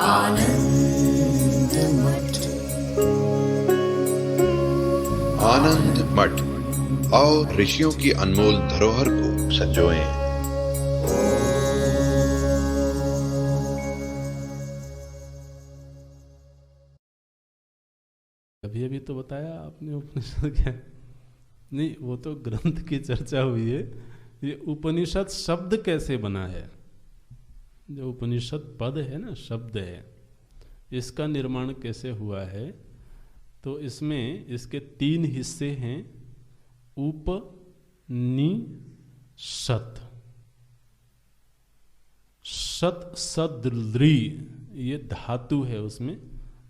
आनंद मठ। आनंद मठ और ऋषियों की अनमोल धरोहर को संजोएं। अभी अभी तो बताया आपने उपनिषद क्या नहीं, वो तो ग्रंथ की चर्चा हुई है। ये उपनिषद शब्द कैसे बना है, जो उपनिषद पद है ना, शब्द है, इसका निर्माण कैसे हुआ है। तो इसमें इसके 3 हिस्से हैं, उप नि शत। शत सदृ, ये धातु है उसमें,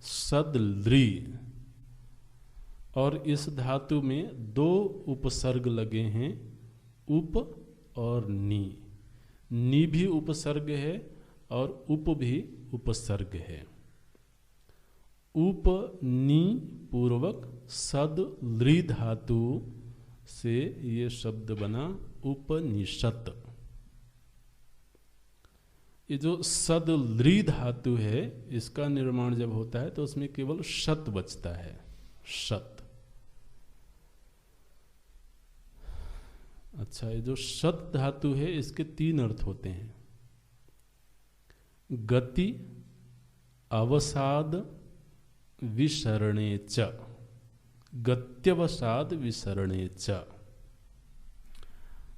सदृ। और इस धातु में 2 उपसर्ग लगे हैं, उप और नी भी उपसर्ग है और उप भी उपसर्ग है। उप नी पूर्वक सद लृ धातु से ये शब्द बना उपनिषद। ये जो सद लृ धातु है, इसका निर्माण जब होता है तो उसमें केवल शत बचता है, शत। अच्छा, ये जो शत धातु है इसके 3 अर्थ होते हैं, गति, अवसाद, विसरणे च। गत्यवसाद विसरणे च।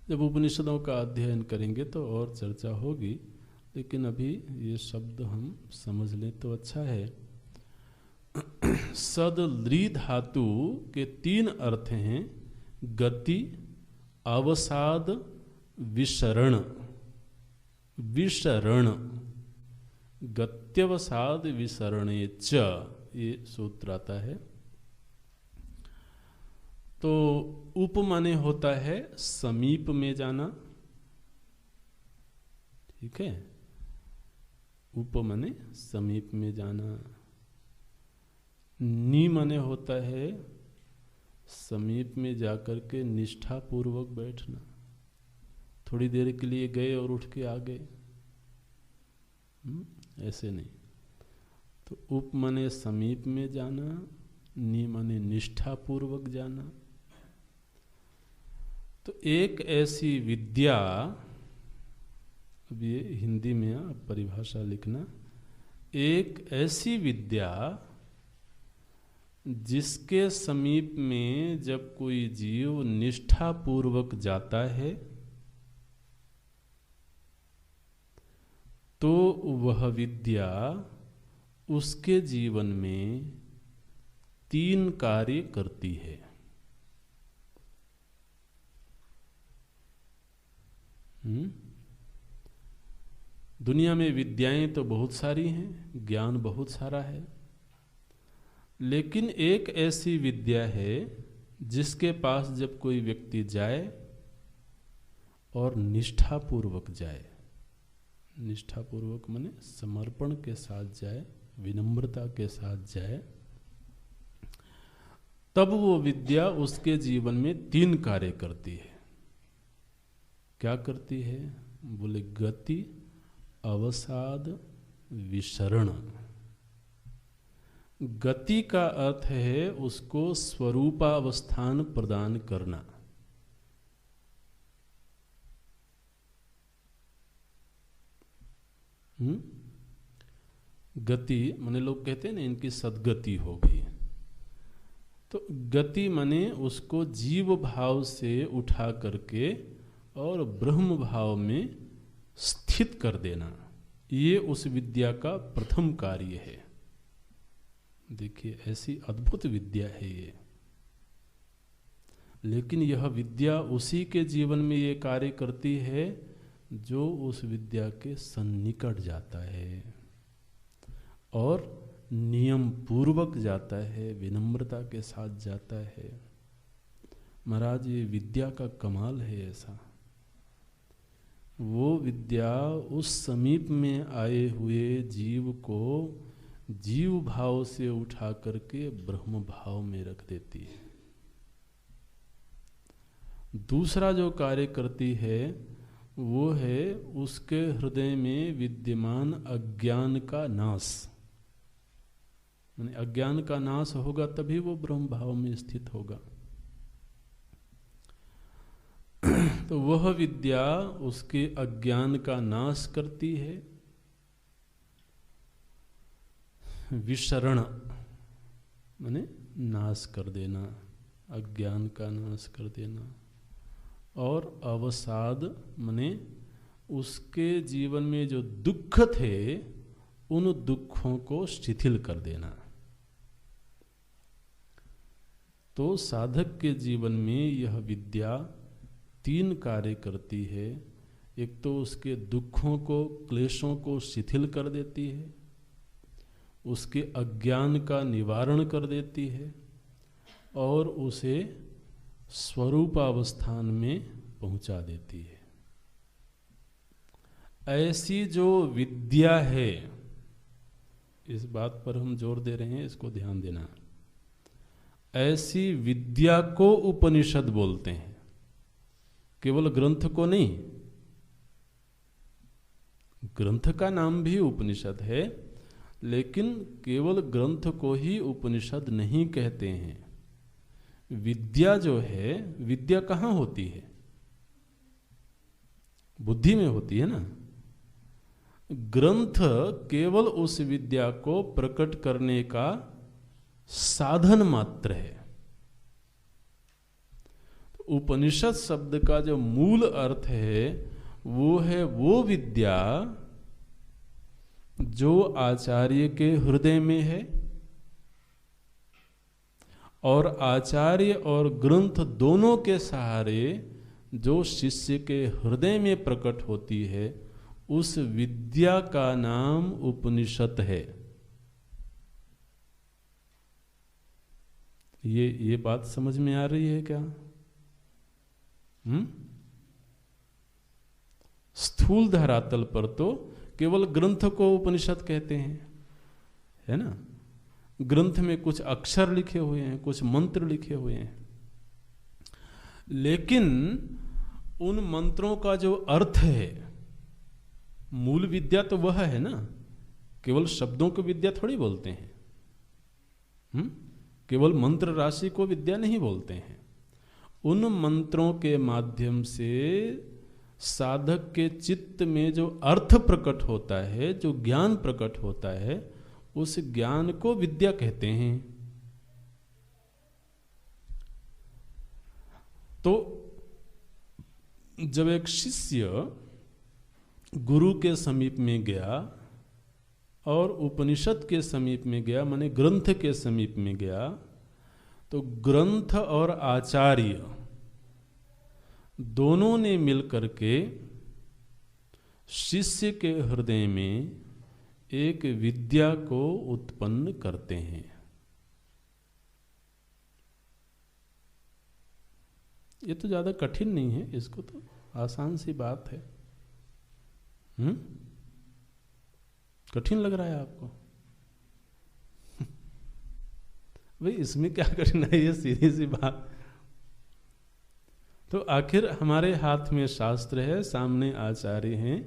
जब उपनिषदों का अध्ययन करेंगे तो और चर्चा होगी, लेकिन अभी ये शब्द हम समझ लें तो अच्छा है। सद लृ धातु के 3 अर्थ हैं, गति, अवसाद, विसरण। विसरण, गत्यवसाद विसरणे च, ये सूत्र आता है। तो उप माने होता है समीप में जाना, ठीक है, उप माने समीप में जाना। नी माने होता है समीप में जाकर के निष्ठा पूर्वक बैठना, थोड़ी देर के लिए गए और उठ के आ गए, ऐसे नहीं। तो उप माने समीप में जाना, नी माने निष्ठा पूर्वक जाना। तो एक ऐसी विद्या, अब ये हिंदी में आप परिभाषा लिखना, एक ऐसी विद्या जिसके समीप में जब कोई जीव निष्ठा पूर्वक जाता है तो वह विद्या उसके जीवन में 3 कार्य करती है। दुनिया में विद्याएं तो बहुत सारी हैं, ज्ञान बहुत सारा है, लेकिन एक ऐसी विद्या है जिसके पास जब कोई व्यक्ति जाए और निष्ठापूर्वक जाए, निष्ठापूर्वक माने समर्पण के साथ जाए, विनम्रता के साथ जाए, तब वो विद्या उसके जीवन में 3 कार्य करती है। क्या करती है? बोले गति, अवसाद, विसरण। गति का अर्थ है उसको स्वरूपावस्थान प्रदान करना। गति माने लोग कहते हैं ना, इनकी सद्गति हो गई। तो गति माने उसको जीव भाव से उठा करके और ब्रह्म भाव में स्थित कर देना, ये उस विद्या का प्रथम कार्य है। देखिए, ऐसी अद्भुत विद्या है ये। लेकिन यह विद्या उसी के जीवन में ये कार्य करती है जो उस विद्या के सन्निकट जाता है और नियम पूर्वक जाता है, विनम्रता के साथ जाता है। महाराज, ये विद्या का कमाल है ऐसा। वो विद्या उस समीप में आए हुए जीव को जीव भाव से उठा करके ब्रह्म भाव में रख देती है। दूसरा जो कार्य करती है वो है उसके हृदय में विद्यमान अज्ञान का नाश। माने अज्ञान का नाश होगा तभी वो ब्रह्म भाव में स्थित होगा। तो वह विद्या उसके अज्ञान का नाश करती है। विशरण माने नाश कर देना, अज्ञान का नाश कर देना। और अवसाद माने उसके जीवन में जो दुख थे उन दुखों को शिथिल कर देना। तो साधक के जीवन में यह विद्या 3 कार्य करती है। एक तो उसके दुखों को, क्लेशों को शिथिल कर देती है, उसके अज्ञान का निवारण कर देती है और उसे स्वरूपावस्थान में पहुंचा देती है। ऐसी जो विद्या है, इस बात पर हम जोर दे रहे हैं, इसको ध्यान देना। ऐसी विद्या को उपनिषद बोलते हैं, केवल ग्रंथ को नहीं। ग्रंथ का नाम भी उपनिषद है, लेकिन केवल ग्रंथ को ही उपनिषद नहीं कहते हैं। विद्या जो है, विद्या कहाँ होती है? बुद्धि में होती है ना। ग्रंथ केवल उस विद्या को प्रकट करने का साधन मात्र है। तो उपनिषद शब्द का जो मूल अर्थ है वो है वो विद्या जो आचार्य के हृदय में है, और आचार्य और ग्रंथ दोनों के सहारे जो शिष्य के हृदय में प्रकट होती है, उस विद्या का नाम उपनिषद है। ये बात समझ में आ रही है क्या? स्थूल धरातल पर तो केवल ग्रंथ को उपनिषद कहते हैं, है ना। ग्रंथ में कुछ अक्षर लिखे हुए हैं, कुछ मंत्र लिखे हुए हैं, लेकिन उन मंत्रों का जो अर्थ है, मूल विद्या तो वह है ना। केवल शब्दों को विद्या थोड़ी बोलते हैं। केवल मंत्र राशि को विद्या नहीं बोलते हैं। उन मंत्रों के माध्यम से साधक के चित्त में जो अर्थ प्रकट होता है, जो ज्ञान प्रकट होता है, उस ज्ञान को विद्या कहते हैं। तो जब एक शिष्य गुरु के समीप में गया और उपनिषद के समीप में गया, माने ग्रंथ के समीप में गया, तो ग्रंथ और आचार्य दोनों ने मिलकर के शिष्य के हृदय में एक विद्या को उत्पन्न करते हैं। ये तो ज्यादा कठिन नहीं है, इसको तो आसान सी बात है। कठिन लग रहा है आपको? भाई इसमें क्या कठिनाई है, सीधी सी बात। तो आखिर हमारे हाथ में शास्त्र है, सामने आचार्य हैं,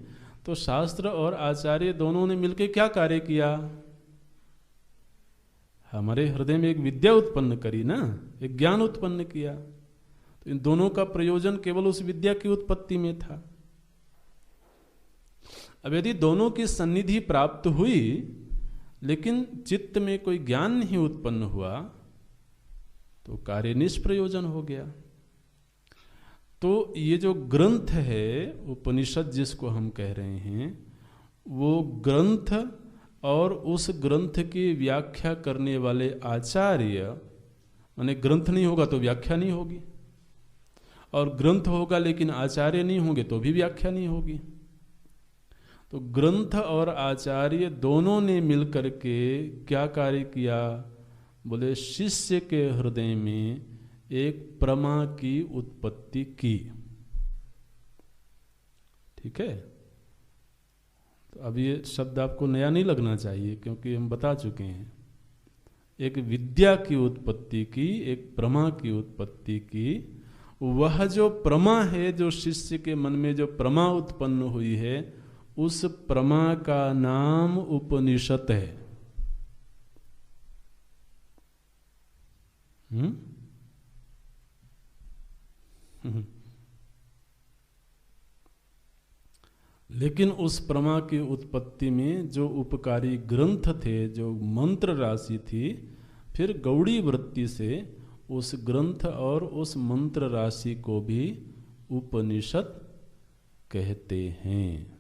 तो शास्त्र और आचार्य दोनों ने मिलकर क्या कार्य किया? हमारे हृदय में एक विद्या उत्पन्न करी ना, एक ज्ञान उत्पन्न किया। तो इन दोनों का प्रयोजन केवल उस विद्या की उत्पत्ति में था। अब यदि दोनों की सन्निधि प्राप्त हुई लेकिन चित्त में कोई ज्ञान नहीं उत्पन्न हुआ, तो कार्य निष्प्रयोजन हो गया। तो ये जो ग्रंथ है, उपनिषद जिसको हम कह रहे हैं, वो ग्रंथ और उस ग्रंथ की व्याख्या करने वाले आचार्य, माने ग्रंथ नहीं होगा तो व्याख्या नहीं होगी, और ग्रंथ होगा लेकिन आचार्य नहीं होंगे तो भी व्याख्या नहीं होगी। तो ग्रंथ और आचार्य दोनों ने मिलकर के क्या कार्य किया? बोले शिष्य के हृदय में एक प्रमा की उत्पत्ति की। ठीक है। तो अब ये शब्द आपको नया नहीं लगना चाहिए, क्योंकि हम बता चुके हैं। एक विद्या की उत्पत्ति की, एक प्रमा की उत्पत्ति की, वह जो प्रमा है, जो शिष्य के मन में जो प्रमा उत्पन्न हुई है, उस प्रमा का नाम उपनिषद है। लेकिन उस प्रमा की उत्पत्ति में जो उपकारी ग्रंथ थे, जो मंत्र राशि थी, फिर गौड़ी वृत्ति से उस ग्रंथ और उस मंत्र राशि को भी उपनिषद कहते हैं।